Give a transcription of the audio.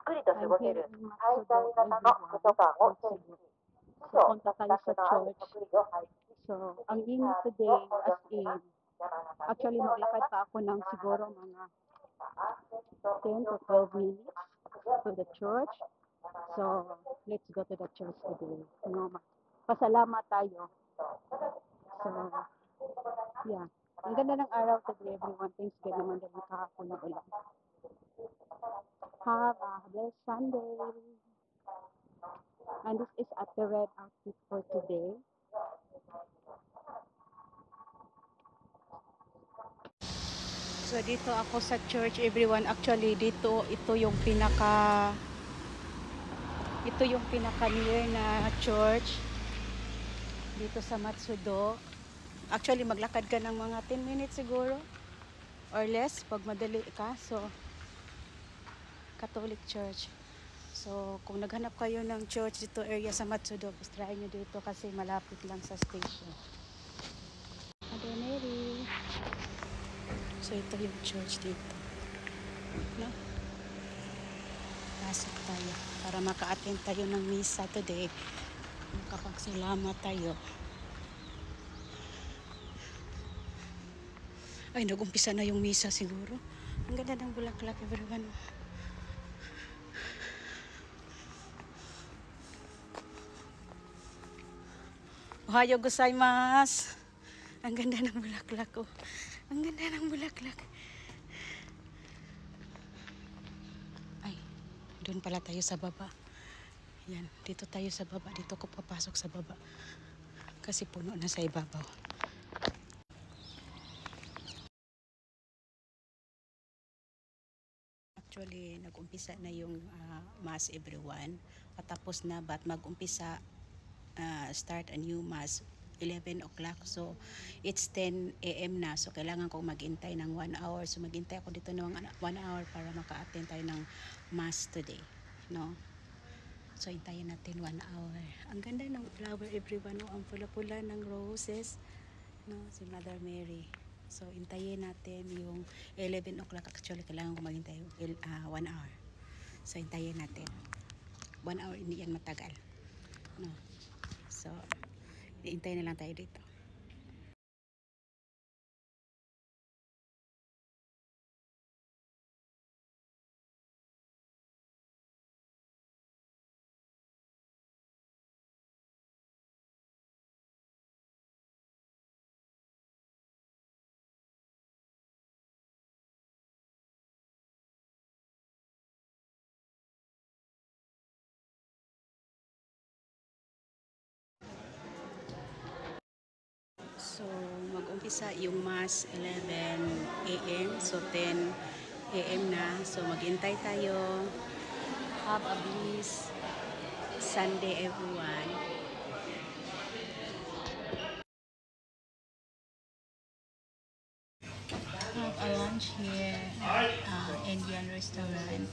くりと過ごせ here る in 滞在 Matsudo, 型の図書 everyone, 館を in 整備 Cebu. し、司書、Pupunta 資 tayo 格 sa のある church. 職員を配置し、 So, 責 ang 任 init サービス today, を向 as 上させます。 in, 山形県 actually でござい maglakad ます。 pa ako ng 山 siguro 形 mga 安全と 10 to 記憶を 12 保持し、 minutes 安全を to the 実施しま church. す。山形 So, let's go to the church today. Pasalamat tayo. So, yeah. Ang ganda ng araw today, everyone. Thanks God naman dahil kahapon na ulan. Have a blessed Sunday. And this is at the red outfit for today. So, dito ako sa church, everyone. Actually, ito yung pinaka near na church dito sa Matsudo. Actually, maglakad ka ng mga 10 minutes siguro or less pag madali ka. So, Catholic Church. So, kung naghanap kayo ng church dito area sa Matsudo, try nyo dito kasi malapit lang sa station. Ate Mary. So, ito yung church dito. No? Pasok tayo para maka-attend tayo ng misa today. Makapagsalamat tayo. Ay, nag-umpisa na yung misa siguro. Ang ganda ng bulaklak, everyone. Ohayo gozaimasu. Ang ganda ng bulaklak ko. Ang ganda ng bulaklak. Ay, doon pala tayo sa baba. Yan, dito tayo sa baba. Dito ko papasok sa baba. Kasi puno na sa ibabaw. Actually, nag-umpisa na yung mass, everyone. Patapos na, but mag-umpisa start a new mass 11 o'clock. So, it's 10 a.m. na. So, kailangan kong maghintay ng 1 hour. So, maghintay ako dito ng 1 hour para maka-attend tayo ng mass today. No? So, hintayin natin 1 hour. Ang ganda ng flower, everyone. No? Ang pula-pula ng roses. No? Si Mother Mary. So, hintayin natin yung 11 o'clock. Actually, kailangan kong maghintay 1 hour. So, hintayin natin. 1 hour, hindi yan matagal. No? So, hintay na lang tayo dito. So, mag-umpisa yung mass 11 a.m. So, 10 a.m. na. So, maghintay tayo. Have a blessed Sunday, everyone. Have a lunch here at Indian restaurant.